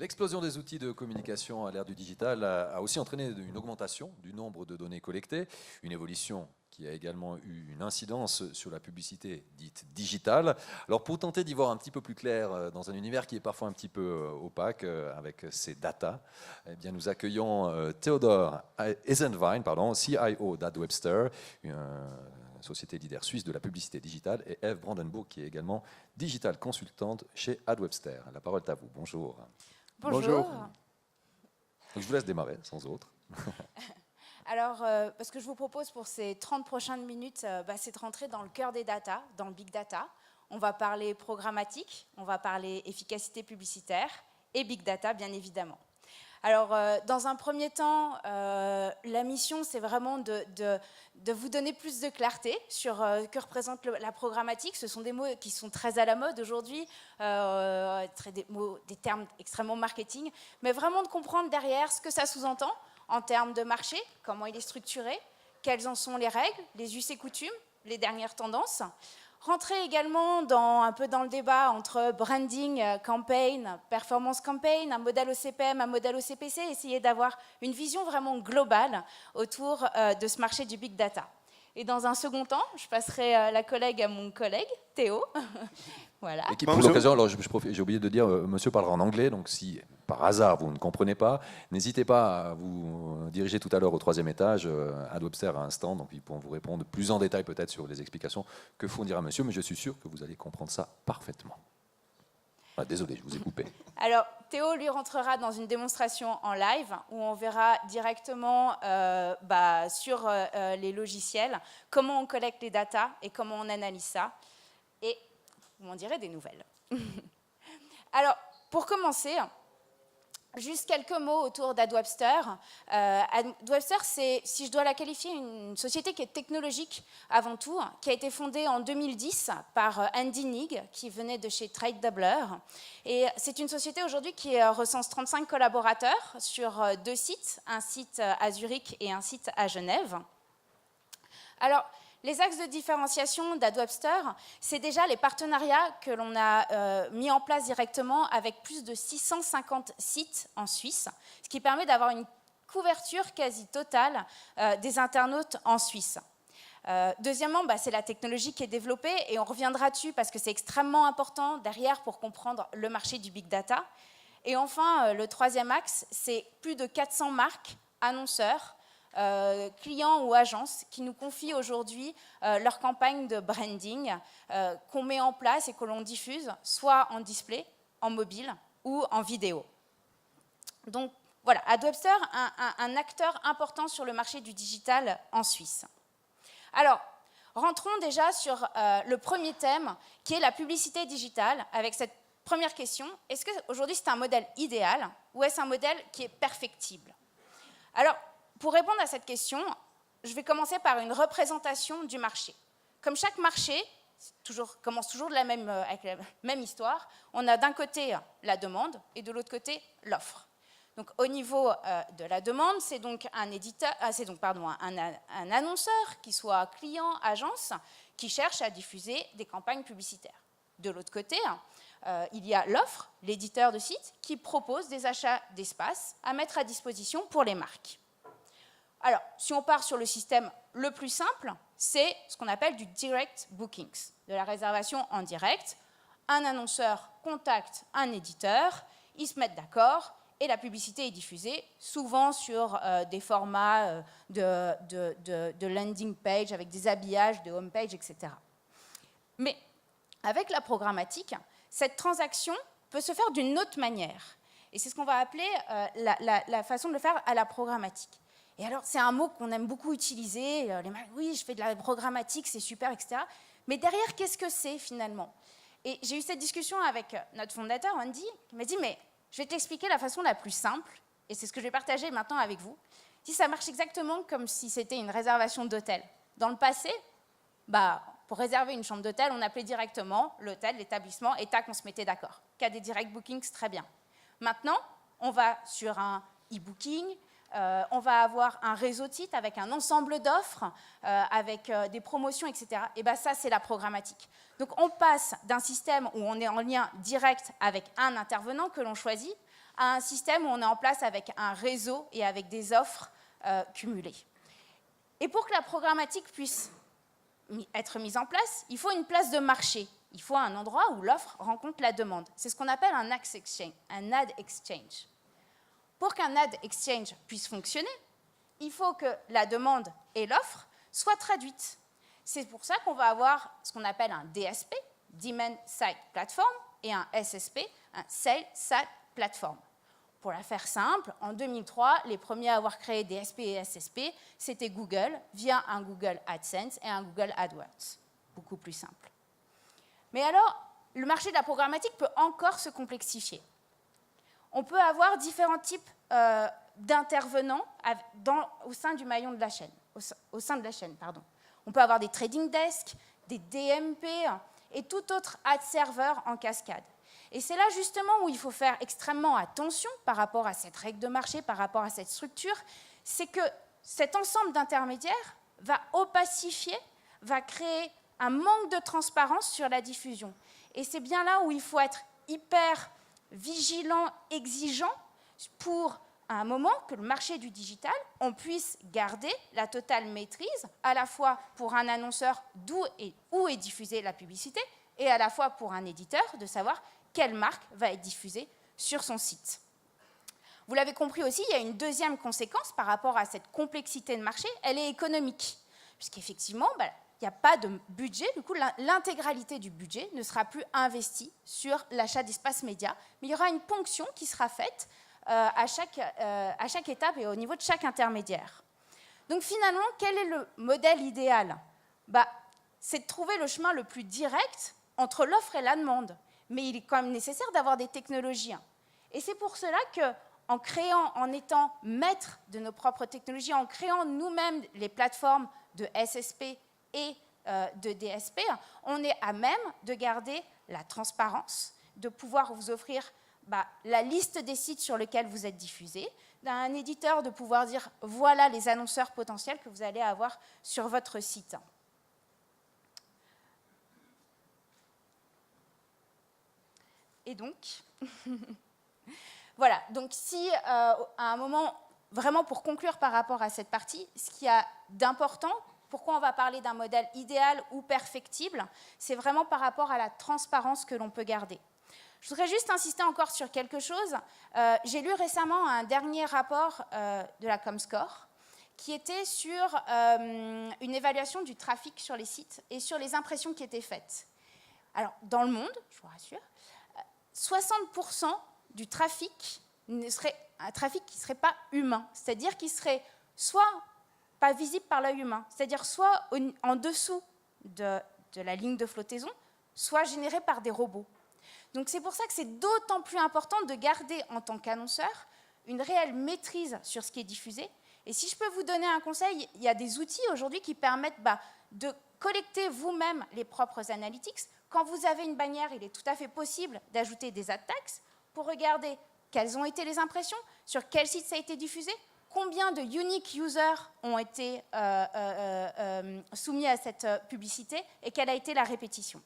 L'explosion des outils de communication à l'ère du digital a aussi entraîné une augmentation du nombre de données collectées, une évolution qui a également eu une incidence sur la publicité dite digitale. Alors pour tenter d'y voir un petit peu plus clair dans un univers qui est parfois un petit peu opaque avec ces data, eh bien nous accueillons Theodore Eisenwein, CIO d'AdWebster, une société leader suisse de la publicité digitale, et Eve Brandenburg, qui est également digital consultante chez AdWebster. La parole est à vous. Bonjour. Bonjour. Donc, je vous laisse démarrer, sans autre. Alors, ce que je vous propose pour ces 30 prochaines minutes, c'est de rentrer dans le cœur des data, dans le big data. On va parler programmatique, on va parler efficacité publicitaire et big data, bien évidemment. Alors, dans un premier temps, la mission, c'est vraiment de vous donner plus de clarté sur que représente la programmatique. Ce sont des mots qui sont très à la mode aujourd'hui, des termes extrêmement marketing, mais vraiment de comprendre derrière ce que ça sous-entend en termes de marché, comment il est structuré, quelles en sont les règles, les us et coutumes, les dernières tendances. Rentrer également un peu dans le débat entre branding, campaign, performance campaign, un modèle OCPM, un modèle OCPC, essayer d'avoir une vision vraiment globale autour de ce marché du big data. Et dans un second temps, je passerai la collègue à mon collègue, Théo. Voilà. Et qui, pour l'occasion, alors j'ai oublié de dire, monsieur parlera en anglais, donc si par hasard vous ne comprenez pas, n'hésitez pas à vous diriger tout à l'heure au 3e étage. AdWebster a un stand, donc ils pourront vous répondre plus en détail peut-être sur les explications que fournira monsieur, mais je suis sûr que vous allez comprendre ça parfaitement. Ah, désolé, je vous ai coupé. Alors, Théo, lui, rentrera dans une démonstration en live où on verra directement sur les logiciels comment on collecte les datas et comment on analyse ça. Et vous m'en direz des nouvelles. Alors, pour commencer, juste quelques mots autour d'AdWebster. AdWebster, c'est, si je dois la qualifier, une société qui est technologique avant tout, qui a été fondée en 2010 par Andy Nigg, qui venait de chez TradeDoubler. Et c'est une société aujourd'hui qui recense 35 collaborateurs sur 2 sites, un site à Zurich et un site à Genève. Alors, les axes de différenciation d'AdWebster, c'est déjà les partenariats que l'on a mis en place directement avec plus de 650 sites en Suisse, ce qui permet d'avoir une couverture quasi totale des internautes en Suisse. Deuxièmement, c'est la technologie qui est développée et on reviendra dessus parce que c'est extrêmement important derrière pour comprendre le marché du big data. Et enfin, le 3e axe, c'est plus de 400 marques, annonceurs, clients ou agences qui nous confient aujourd'hui leur campagne de branding qu'on met en place et que l'on diffuse soit en display, en mobile ou en vidéo. Donc voilà, AdWebster, un acteur important sur le marché du digital en Suisse. Alors, rentrons déjà sur le premier thème qui est la publicité digitale avec cette première question. Est-ce qu'aujourd'hui c'est un modèle idéal ou est-ce un modèle qui est perfectible? Alors, pour répondre à cette question, je vais commencer par une représentation du marché. Comme chaque marché commence toujours avec la même histoire, on a d'un côté la demande et de l'autre côté l'offre. Donc, au niveau de la demande, c'est donc un annonceur, qui soit client, agence, qui cherche à diffuser des campagnes publicitaires. De l'autre côté, il y a l'offre, l'éditeur de site, qui propose des achats d'espace à mettre à disposition pour les marques. Alors, si on part sur le système le plus simple, c'est ce qu'on appelle du direct bookings, de la réservation en direct. Un annonceur contacte un éditeur, ils se mettent d'accord et la publicité est diffusée, souvent sur des formats de landing page avec des habillages de home page, etc. Mais avec la programmatique, cette transaction peut se faire d'une autre manière. Et c'est ce qu'on va appeler la façon de le faire à la programmatique. Et alors, c'est un mot qu'on aime beaucoup utiliser. Oui, je fais de la programmatique, c'est super, etc. Mais derrière, qu'est-ce que c'est finalement? Et j'ai eu cette discussion avec notre fondateur, Andy, qui m'a dit, mais je vais t'expliquer la façon la plus simple, et c'est ce que je vais partager maintenant avec vous. Si ça marche exactement comme si c'était une réservation d'hôtel. Dans le passé, pour réserver une chambre d'hôtel, on appelait directement l'hôtel, l'établissement, et tac, on se mettait d'accord. Cas des direct bookings, très bien. Maintenant, on va sur un e-booking, on va avoir un réseau de sites avec un ensemble d'offres, avec des promotions, etc. Et ça, c'est la programmatique. Donc, on passe d'un système où on est en lien direct avec un intervenant que l'on choisit à un système où on est en place avec un réseau et avec des offres cumulées. Et pour que la programmatique puisse être mise en place, il faut une place de marché. Il faut un endroit où l'offre rencontre la demande. C'est ce qu'on appelle un ad exchange. Pour qu'un ad exchange puisse fonctionner, il faut que la demande et l'offre soient traduites. C'est pour ça qu'on va avoir ce qu'on appelle un DSP, Demand Side Platform, et un SSP, un Sale Side Platform. Pour la faire simple, en 2003, les premiers à avoir créé DSP et SSP, c'était Google, via un Google AdSense et un Google AdWords. Beaucoup plus simple. Mais alors, le marché de la programmatique peut encore se complexifier. On peut avoir différents types d'intervenants au sein du maillon de la chaîne, au sein de la chaîne, pardon. On peut avoir des trading desks, des DMP et tout autre ad server en cascade. Et c'est là justement où il faut faire extrêmement attention par rapport à cette règle de marché, par rapport à cette structure, c'est que cet ensemble d'intermédiaires va opacifier, va créer un manque de transparence sur la diffusion. Et c'est bien là où il faut être hyper vigilant, exigeant, pour à un moment que le marché du digital, on puisse garder la totale maîtrise, à la fois pour un annonceur où est diffusée la publicité, et à la fois pour un éditeur de savoir quelle marque va être diffusée sur son site. Vous l'avez compris aussi, il y a une deuxième conséquence par rapport à cette complexité de marché, elle est économique, puisqu'effectivement, il n'y a pas de budget, du coup l'intégralité du budget ne sera plus investie sur l'achat d'espace média, mais il y aura une ponction qui sera faite à chaque étape et au niveau de chaque intermédiaire. Donc finalement, quel est le modèle idéal? C'est de trouver le chemin le plus direct entre l'offre et la demande, mais il est quand même nécessaire d'avoir des technologies. Et c'est pour cela en étant maître de nos propres technologies, en créant nous-mêmes les plateformes de SSP et de DSP, on est à même de garder la transparence, de pouvoir vous offrir la liste des sites sur lesquels vous êtes diffusé, d'un éditeur de pouvoir dire voilà les annonceurs potentiels que vous allez avoir sur votre site. Et donc, voilà, donc si à un moment, vraiment pour conclure par rapport à cette partie, ce qu'il y a d'important, pourquoi on va parler d'un modèle idéal ou perfectible, c'est vraiment par rapport à la transparence que l'on peut garder. Je voudrais juste insister encore sur quelque chose. J'ai lu récemment un dernier rapport de la Comscore qui était sur une évaluation du trafic sur les sites et sur les impressions qui étaient faites. Alors, dans le monde, je vous rassure, 60% du trafic serait un trafic qui ne serait pas humain, c'est-à-dire qui serait soit pas visible par l'œil humain, c'est-à-dire soit en dessous de la ligne de flottaison, soit généré par des robots. Donc c'est pour ça que c'est d'autant plus important de garder en tant qu'annonceur une réelle maîtrise sur ce qui est diffusé. Et si je peux vous donner un conseil, il y a des outils aujourd'hui qui permettent de collecter vous-même les propres analytics. Quand vous avez une bannière, il est tout à fait possible d'ajouter des ad tags pour regarder quelles ont été les impressions, sur quel site ça a été diffusé, combien de unique users ont été soumis à cette publicité et quelle a été la répétition.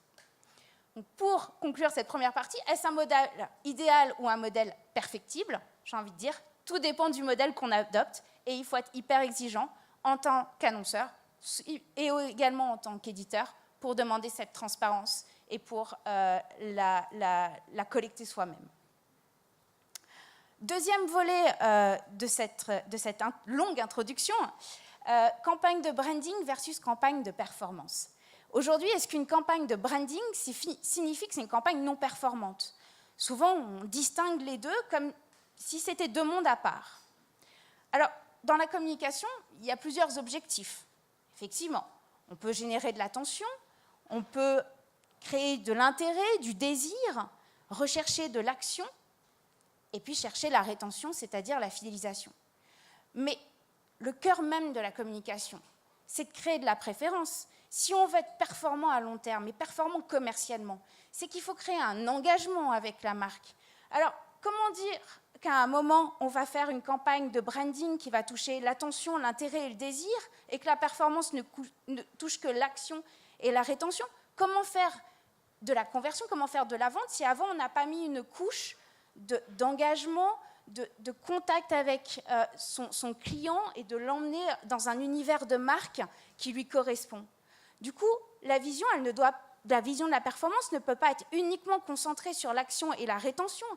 Donc pour conclure cette première partie, est-ce un modèle idéal ou un modèle perfectible? J'ai envie de dire, tout dépend du modèle qu'on adopte et il faut être hyper exigeant en tant qu'annonceur et également en tant qu'éditeur pour demander cette transparence et pour la collecter soi-même. Deuxième volet de cette longue introduction, campagne de branding versus campagne de performance. Aujourd'hui, est-ce qu'une campagne de branding signifie que c'est une campagne non performante? Souvent, on distingue les deux comme si c'était deux mondes à part. Alors, dans la communication, il y a plusieurs objectifs. Effectivement, on peut générer de l'attention, on peut créer de l'intérêt, du désir, rechercher de l'action, et puis chercher la rétention, c'est-à-dire la fidélisation. Mais le cœur même de la communication, c'est de créer de la préférence. Si on veut être performant à long terme et performant commercialement, c'est qu'il faut créer un engagement avec la marque. Alors, comment dire qu'à un moment, on va faire une campagne de branding qui va toucher l'attention, l'intérêt et le désir, et que la performance ne touche que l'action et la rétention? Comment faire de la conversion, comment faire de la vente si avant on n'a pas mis une couche d'engagement, de contact avec son client et de l'emmener dans un univers de marque qui lui correspond. Du coup, la vision de la performance ne peut pas être uniquement concentrée sur l'action et la rétention.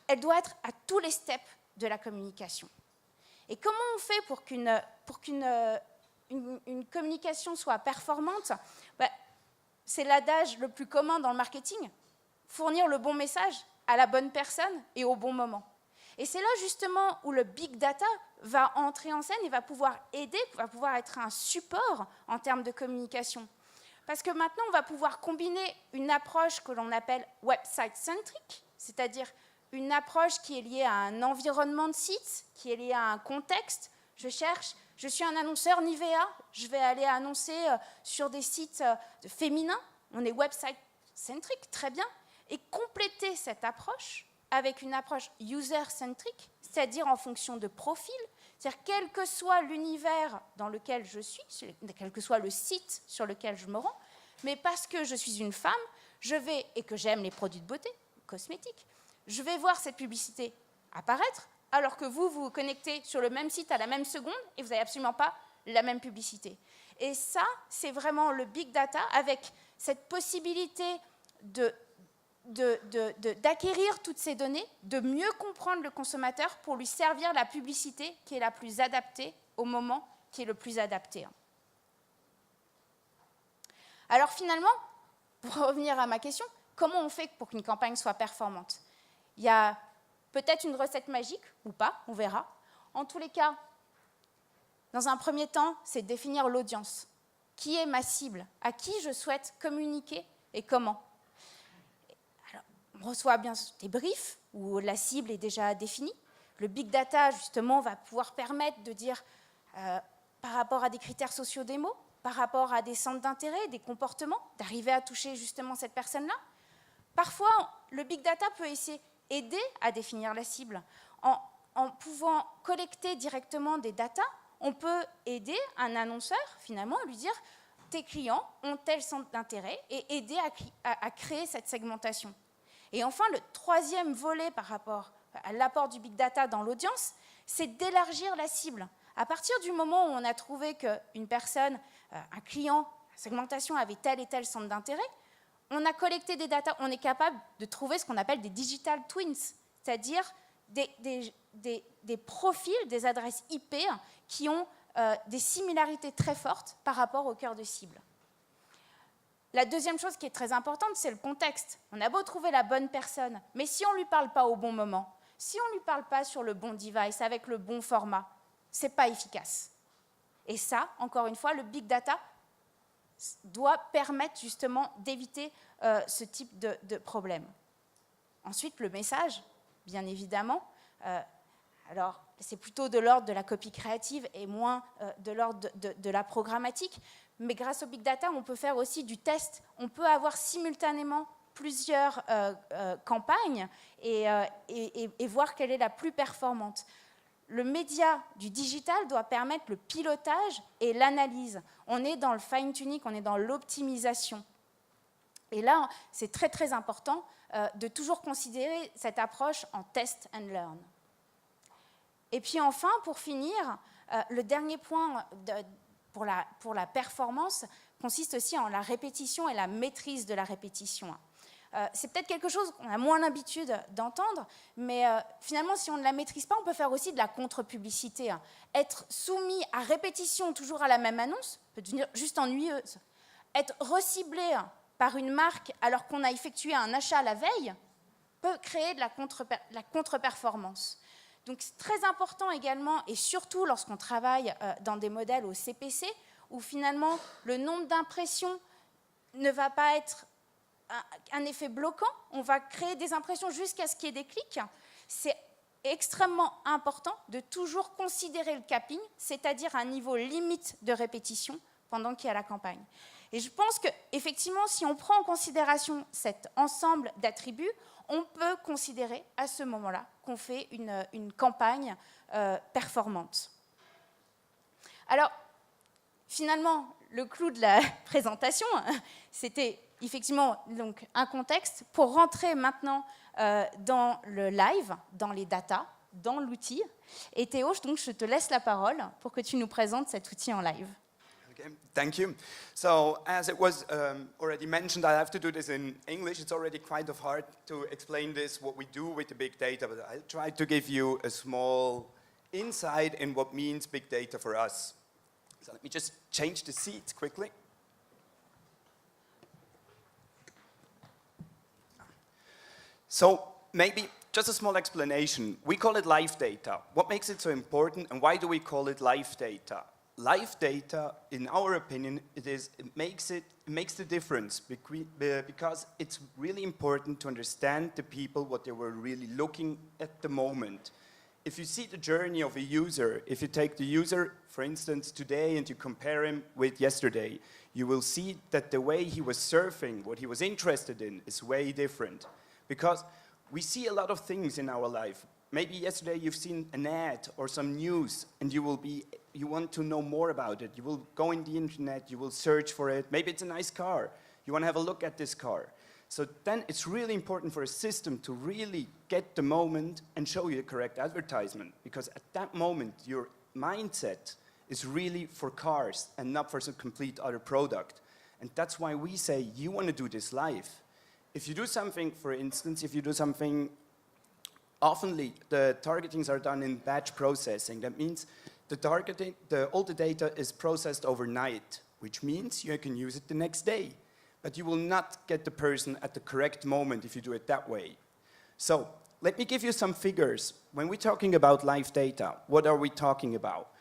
Elle doit être à tous les steps de la communication. Et comment on fait pour qu'une communication soit performante? C'est l'adage le plus commun dans le marketing, fournir le bon message à la bonne personne et au bon moment. Et c'est là justement où le big data va entrer en scène et va pouvoir aider, va pouvoir être un support en termes de communication. Parce que maintenant, on va pouvoir combiner une approche que l'on appelle website-centric, c'est-à-dire une approche qui est liée à un environnement de site, qui est liée à un contexte. Je suis un annonceur Nivea, je vais aller annoncer sur des sites féminins, on est website-centric, très bien, et compléter cette approche avec une approche user-centric, c'est-à-dire en fonction de profil, c'est-à-dire quel que soit l'univers dans lequel je suis, quel que soit le site sur lequel je me rends, mais parce que je suis une femme, et que j'aime les produits de beauté, cosmétiques, je vais voir cette publicité apparaître, alors que vous vous connectez sur le même site à la même seconde et vous n'avez absolument pas la même publicité. Et ça, c'est vraiment le big data avec cette possibilité d'acquérir toutes ces données, de mieux comprendre le consommateur pour lui servir la publicité qui est la plus adaptée au moment qui est le plus adapté. Alors finalement, pour revenir à ma question, comment on fait pour qu'une campagne soit performante? Il y a peut-être une recette magique ou pas, on verra. En tous les cas, dans un premier temps, c'est définir l'audience. Qui est ma cible? À qui je souhaite communiquer et comment? Alors, on reçoit bien des briefs où la cible est déjà définie. Le big data, justement, va pouvoir permettre de dire, par rapport à des critères sociaux des mots, par rapport à des centres d'intérêt, des comportements, d'arriver à toucher justement cette personne-là. Parfois, le big data peut aider à définir la cible. En pouvant collecter directement des datas, on peut aider un annonceur, finalement, à lui dire « tes clients ont tel centre d'intérêt » et aider à créer cette segmentation. Et enfin, le troisième volet par rapport à l'apport du big data dans l'audience, c'est d'élargir la cible. À partir du moment où on a trouvé qu'une personne, un client, la segmentation avait tel et tel centre d'intérêt, on a collecté des datas, on est capable de trouver ce qu'on appelle des digital twins, c'est-à-dire des profils, des adresses IP qui ont des similarités très fortes par rapport au cœur de cible. La deuxième chose qui est très importante, c'est le contexte. On a beau trouver la bonne personne, mais si on ne lui parle pas au bon moment, si on ne lui parle pas sur le bon device, avec le bon format, ce n'est pas efficace. Et ça, encore une fois, le big data doit permettre justement d'éviter ce type de problème. Ensuite, le message, bien évidemment. Alors, c'est plutôt de l'ordre de la copie créative et moins de l'ordre de la programmatique. Mais grâce au big data, on peut faire aussi du test. On peut avoir simultanément plusieurs campagnes et voir quelle est la plus performante. Le média du digital doit permettre le pilotage et l'analyse. On est dans le fine-tuning, on est dans l'optimisation. Et là, c'est très, très important de toujours considérer cette approche en test and learn. Et puis enfin, pour finir, le dernier point pour la performance consiste aussi en la répétition et la maîtrise de la répétition. C'est peut-être quelque chose qu'on a moins l'habitude d'entendre, mais finalement, si on ne la maîtrise pas, on peut faire aussi de la contre-publicité. Être soumis à répétition toujours à la même annonce peut devenir juste ennuyeuse. Être reciblé par une marque alors qu'on a effectué un achat la veille peut créer de la contre-performance. Donc c'est très important également, et surtout lorsqu'on travaille dans des modèles au CPC, où finalement le nombre d'impressions ne va pas être un effet bloquant, on va créer des impressions jusqu'à ce qu'il y ait des clics. C'est extrêmement important de toujours considérer le capping, c'est-à-dire un niveau limite de répétition pendant qu'il y a la campagne. Et je pense qu'effectivement, si on prend en considération cet ensemble d'attributs, on peut considérer à ce moment-là qu'on fait une campagne performante. Alors, finalement, le clou de la présentation, c'était effectivement donc, un contexte pour rentrer maintenant dans le live, dans les datas, dans l'outil. Et Théo, donc, je te laisse la parole pour que tu nous présentes cet outil en live. Okay, thank you. So, as it was already mentioned, I have to do this in English. It's already quite hard to explain this, what we do with the big data, but I'll try to give you a small insight in what means big data for us. So let me just change the seats quickly. So maybe just a small explanation. We call it live data. What makes it so important, and why do we call it live data? Live data, in our opinion, it makes the difference because it's really important to understand the people, what they were really looking at the moment. If you see the journey of a user, if you take the user, for instance, today and you compare him with yesterday, you will see that the way he was surfing, what he was interested in, is way different. Because we see a lot of things in our life. Maybe yesterday you've seen an ad or some news and you want to know more about it. You will go in the internet, you will search for it. Maybe it's a nice car. You want to have a look at this car. So then it's really important for a system to really get the moment and show you the correct advertisement. Because at that moment, your mindset is really for cars and not for some complete other product. And that's why we say you want to do this live. If you do something, for instance, oftenly the targetings are done in batch processing. That means all the data is processed overnight, which means you can use it the next day. But you will not get the person at the correct moment if you do it that way. So let me give you some figures. When we're talking about live data, what are we talking about?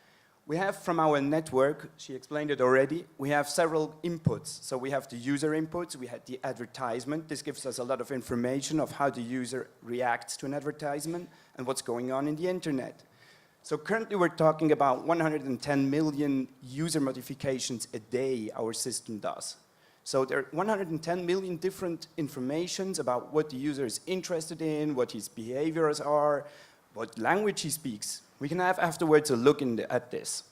We have from our network, she explained it already, we have several inputs. So we have the user inputs, we had the advertisement. This gives us a lot of information of how the user reacts to an advertisement and what's going on in the internet. So currently we're talking about 110 million user modifications a day our system does. So there are 110 million different informations about what the user is interested in, what his behaviors are, what language he speaks. We can have afterwards a look at this.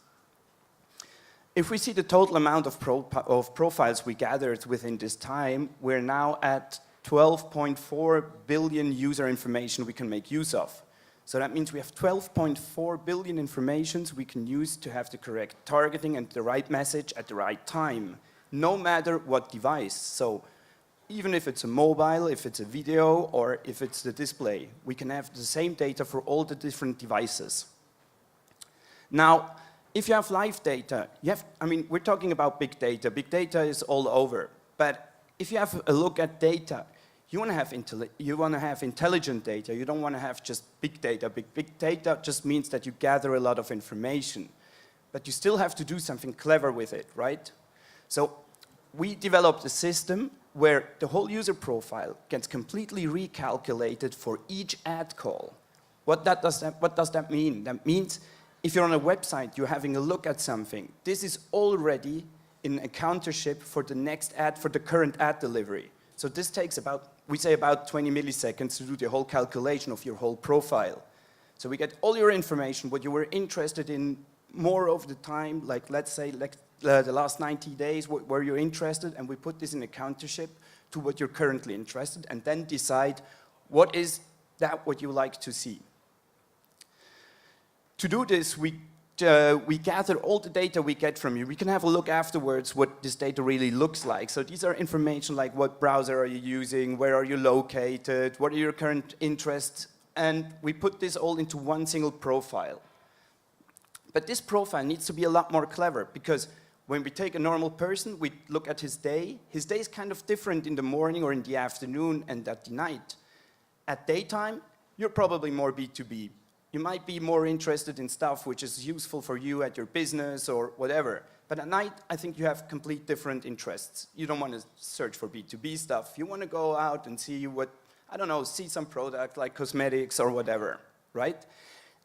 If we see the total amount of profiles we gathered within this time, we're now at 12.4 billion user information we can make use of. So that means we have 12.4 billion informations we can use to have the correct targeting and the right message at the right time, no matter what device. So even if it's a mobile, if it's a video, or if it's the display, we can have the same data for all the different devices. Now, if you have live data, we're talking about big data. Big data is all over. But if you have a look at data, you want to have intelligent data. You don't want to have just big data. Big data just means that you gather a lot of information. But you still have to do something clever with it, right? So we developed a system where the whole user profile gets completely recalculated for each ad call. What does that mean? That means if you're on a website, you're having a look at something, this is already in a countership for the next ad, for the current ad delivery. So this takes about 20 milliseconds to do the whole calculation of your whole profile. So we get all your information, what you were interested in more of the time, like let's say the last 90 days, where you're interested, and we put this in a countership to what you're currently interested, and then decide what is that what you like to see. To do this, we gather all the data we get from you. We can have a look afterwards what this data really looks like. So these are information like what browser are you using, where are you located, what are your current interests, and we put this all into one single profile. But this profile needs to be a lot more clever, because when we take a normal person, we look at his day. His day is kind of different in the morning or in the afternoon and at the night. At daytime, you're probably more B2B. You might be more interested in stuff which is useful for you at your business or whatever. But at night, I think you have complete different interests. You don't want to search for B2B stuff. You want to go out and see see some product like cosmetics or whatever, right?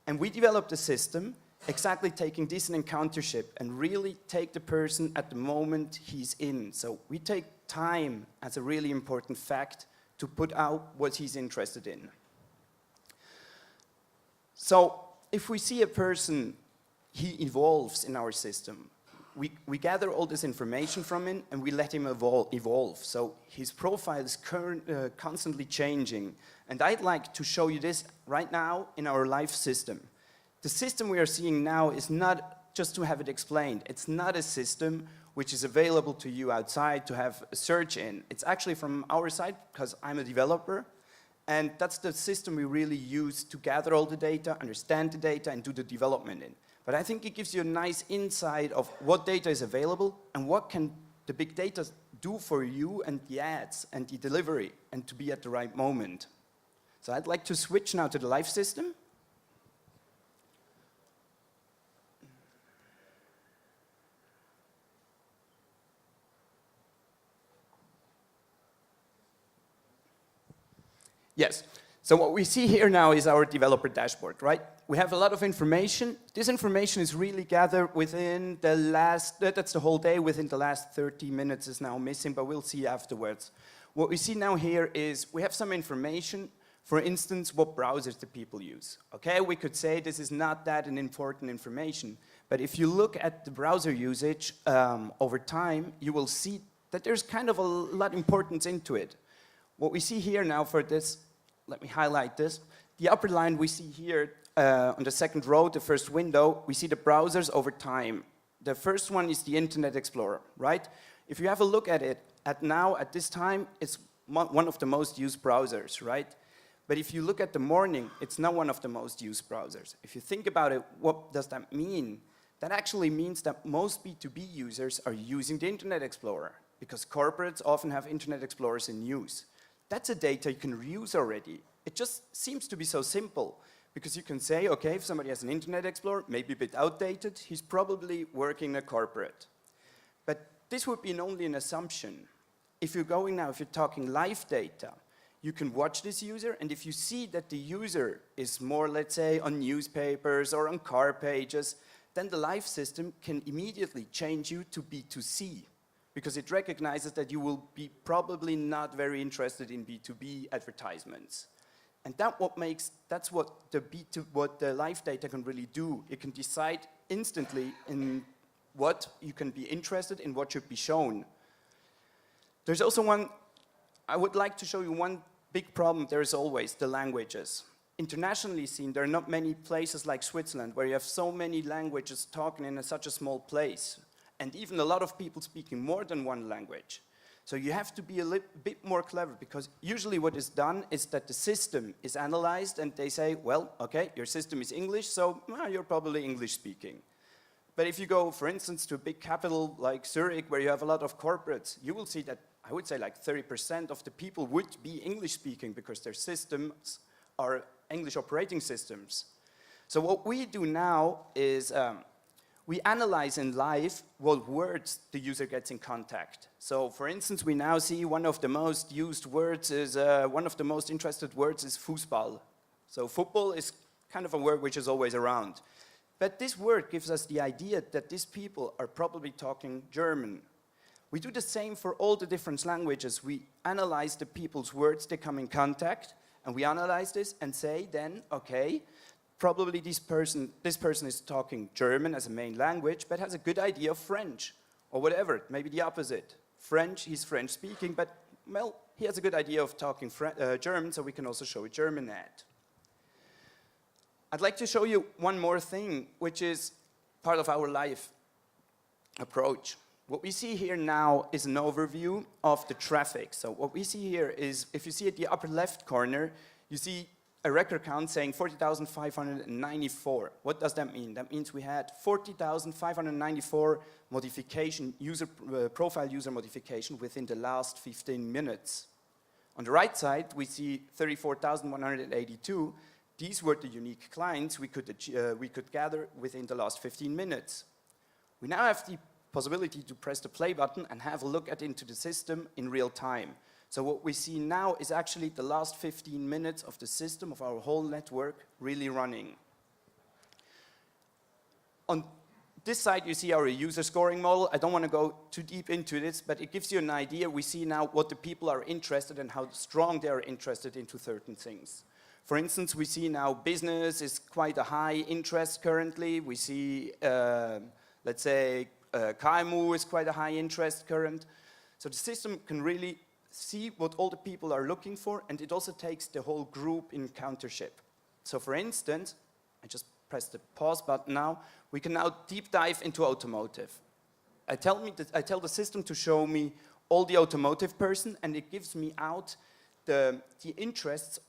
And we developed a system exactly taking this in countership and really take the person at the moment he's in. So we take time as a really important fact to put out what he's interested in. So if we see a person, he evolves in our system. we gather all this information from him and we let him evolve. So his profile is constantly changing. And I'd like to show you this right now in our life system. The system we are seeing now is not just to have it explained. It's not a system which is available to you outside to have a search in. It's actually from our side, because I'm a developer. And that's the system we really use to gather all the data, understand the data, and do the development in. But I think it gives you a nice insight of what data is available and what can the big data do for you and the ads and the delivery and to be at the right moment. So I'd like to switch now to the life system. Yes. So what we see here now is our developer dashboard, right? We have a lot of information. This information is really gathered within the last, that's the whole day, within the last 30 minutes is now missing, but we'll see afterwards. What we see now here is we have some information, for instance, what browsers the people use. Okay, we could say this is not that an important information, but if you look at the browser usage over time, you will see that there's kind of a lot of importance into it. What we see here now for this, let me highlight this. The upper line we see here on the second row, the first window, we see the browsers over time. The first one is the Internet Explorer, right? If you have a look at it, at this time, it's one of the most used browsers, right? But if you look at the morning, it's not one of the most used browsers. If you think about it, what does that mean? That actually means that most B2B users are using the Internet Explorer because corporates often have Internet Explorers in use. That's a data you can reuse already. It just seems to be so simple because you can say, okay, if somebody has an Internet Explorer, maybe a bit outdated, he's probably working in a corporate. But this would be only an assumption. If you're going now, if you're talking live data, you can watch this user, and if you see that the user is more, let's say, on newspapers or on car pages, then the live system can immediately change you to B2C. Because it recognizes that you will be probably not very interested in B2B advertisements. And that's what the live data can really do. It can decide instantly in what you can be interested in, what should be shown. There's also I would like to show you one big problem there is always, the languages. Internationally seen, there are not many places like Switzerland where you have so many languages talking in such a small place. And even a lot of people speaking more than one language. So you have to be a bit more clever because usually what is done is that the system is analyzed and they say, well, okay, your system is English, so you're probably English speaking. But if you go, for instance, to a big capital like Zurich where you have a lot of corporates, you will see that, I would say like 30% of the people would be English speaking because their systems are English operating systems. So what we do now is, we analyze in live what words the user gets in contact. So for instance, we now see one of the most used words is, one of the most interested words is Fußball. So football is kind of a word which is always around. But this word gives us the idea that these people are probably talking German. We do the same for all the different languages. We analyze the people's words they come in contact, and we analyze this and say then, okay, probably this person is talking German as a main language, but has a good idea of French, or whatever, maybe the opposite. French, he's French speaking, but, well, he has a good idea of talking German, so we can also show a German ad. I'd like to show you one more thing, which is part of our live approach. What we see here now is an overview of the traffic. So what we see here is, if you see at the upper left corner, you see a record count saying 40,594. What does that mean? That means we had 40,594 profile user modification within the last 15 minutes. On the right side, we see 34,182. These were the unique clients we could gather within the last 15 minutes. We now have the possibility to press the play button and have a look into the system in real time. So what we see now is actually the last 15 minutes of the system, of our whole network, really running. On this side, you see our user scoring model. I don't want to go too deep into this, but it gives you an idea. We see now what the people are interested in, how strong they are interested into certain things. For instance, we see now business is quite a high interest currently. We see, let's say, KMU is quite a high interest current. So the system can really see what all the people are looking for, and it also takes the whole group in countership. So for instance, I just press the pause button now, we can now deep dive into automotive. I tell the system to show me all the automotive person, and it gives me out the interests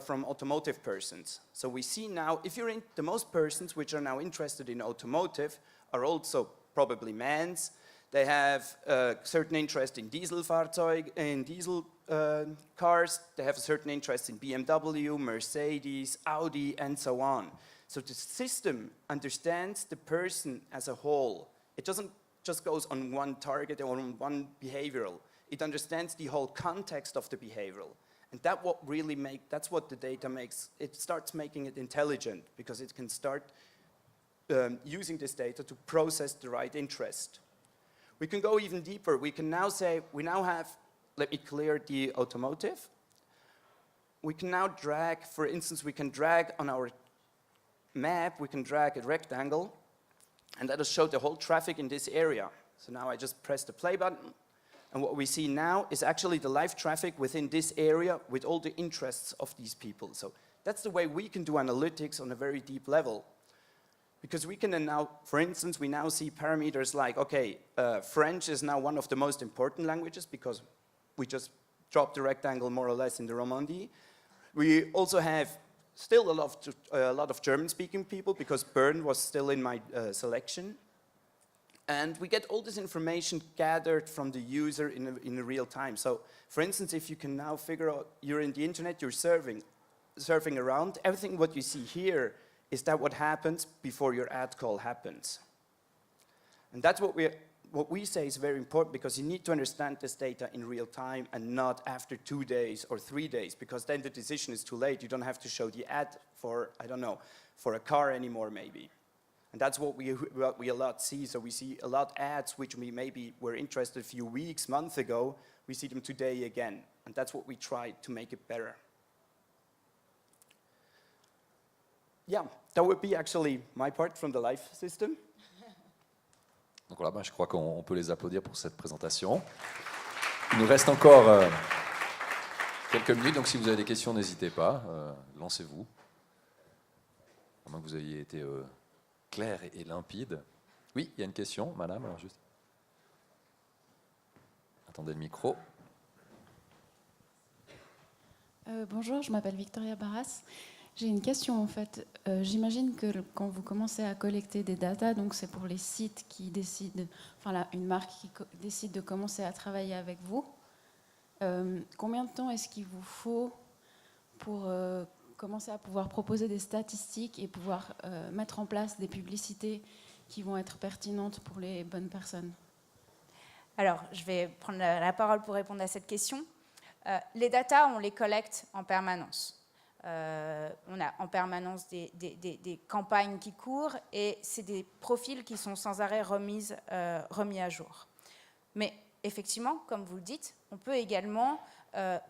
from automotive persons. So we see now, if you're in, the most persons which are now interested in automotive are also probably men's. They have a certain interest in diesel cars. They have a certain interest in BMW, Mercedes, Audi, and so on. So the system understands the person as a whole. It doesn't just goes on one target or on one behavioral. It understands the whole context of the behavioral. And that's what the data makes. It starts making it intelligent because it can start using this data to process the right interest. We can go even deeper. We can now say, we now have, let me clear the automotive. We can now drag, for instance, we can drag on our map, we can drag a rectangle, and that will show the whole traffic in this area. So now I just press the play button, and what we see now is actually the live traffic within this area with all the interests of these people. So that's the way we can do analytics on a very deep level. Because we can now, for instance, we now see parameters like, okay, French is now one of the most important languages because we just dropped the rectangle more or less in the Romandie. We also have still a lot of German-speaking people because Bern was still in my selection. And we get all this information gathered from the user in real time. So, for instance, if you can now figure out, you're in the internet, you're surfing around, everything what you see here is that what happens before your ad call happens. And that's what we say is very important because you need to understand this data in real time and not after 2 days or 3 days because then the decision is too late. You don't have to show the ad for, I don't know, for a car anymore maybe. And that's what we a lot see. So we see a lot ads which we maybe were interested a few weeks, months ago. We see them today again. And that's what we try to make it better. Yeah, that would be actually my part from the live system. Donc voilà, je crois qu'on peut les applaudir pour cette présentation. Il nous reste encore quelques minutes, donc si vous avez des questions, n'hésitez pas, lancez-vous. À moins que vous ayez été clair et limpide. Oui, il y a une question, madame, alors juste. Attendez le micro. Bonjour, je m'appelle Victoria Barras. J'ai une question en fait. J'imagine que quand vous commencez à collecter des datas, donc c'est pour les sites qui décident, enfin là, une marque qui décide de commencer à travailler avec vous. Combien de temps est-ce qu'il vous faut pour commencer à pouvoir proposer des statistiques et pouvoir mettre en place des publicités qui vont être pertinentes pour les bonnes personnes? Alors, je vais prendre la parole pour répondre à cette question. Les datas, on les collecte en permanence. On a en permanence des campagnes qui courent et c'est des profils qui sont sans arrêt remis à jour. Mais effectivement, comme vous le dites, on peut également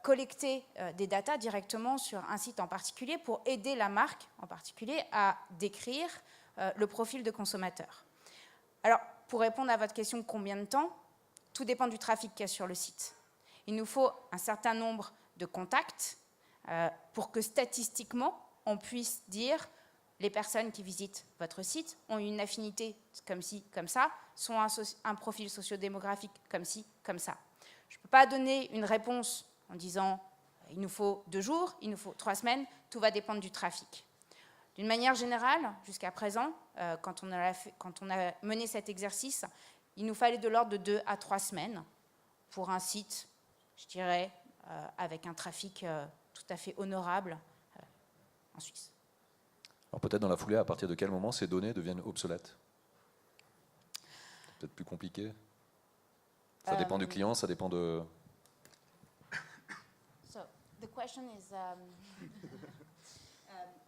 collecter des datas directement sur un site en particulier pour aider la marque en particulier à décrire le profil de consommateur. Alors, pour répondre à votre question, combien de temps? Tout dépend du trafic qu'il y a sur le site. Il nous faut un certain nombre de contacts pour que statistiquement, on puisse dire les personnes qui visitent votre site ont une affinité comme ci, comme ça, sont un profil sociodémographique comme ci, comme ça. Je ne peux pas donner une réponse en disant il nous faut 2 jours, il nous faut 3 semaines, tout va dépendre du trafic. D'une manière générale, jusqu'à présent, quand on a mené cet exercice, il nous fallait de l'ordre de 2 à 3 semaines pour un site, je dirais, avec un trafic tout à fait honorable en Suisse. Alors peut-être dans la foulée, à partir de quel moment ces données deviennent obsolètes? Peut-être plus compliqué. Ça dépend du client, ça dépend de... So, the question is,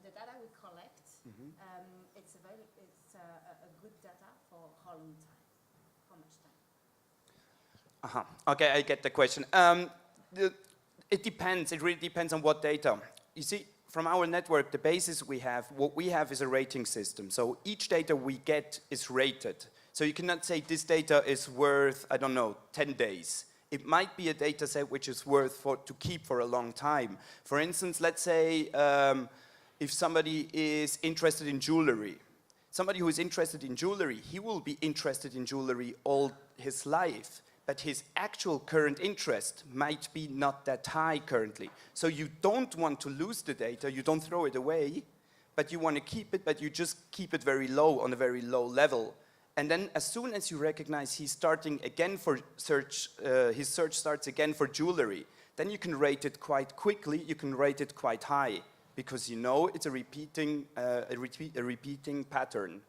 the data we collect, it's a good data for how long time? How much time? Okay, I get the question. It depends. It really depends on what data. You see, from our network, the basis we have, what we have is a rating system. So each data we get is rated. So you cannot say this data is worth, I don't know, 10 days. It might be a data set which is worth to keep for a long time. For instance, let's say if somebody is interested in jewelry. Somebody who is interested in jewelry, he will be interested in jewelry all his life, but his actual current interest might be not that high currently. So you don't want to lose the data, you don't throw it away, but you want to keep it, but you just keep it very low, on a very low level. And then as soon as you recognize he's starting again for search, his search starts again for jewelry, then you can rate it quite quickly, you can rate it quite high, because you know it's a repeating pattern.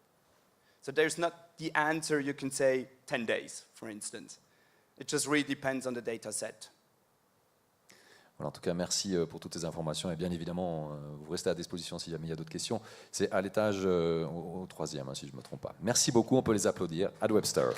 So there's not the answer you can say 10 days, for instance. It just really depends on the data set. Voilà, en tout cas, merci pour toutes ces informations. Et bien évidemment, vous restez à disposition si jamais il y a d'autres questions. C'est à l'étage au 3e, hein, si je ne me trompe pas. Merci beaucoup, on peut les applaudir. Ad Webster.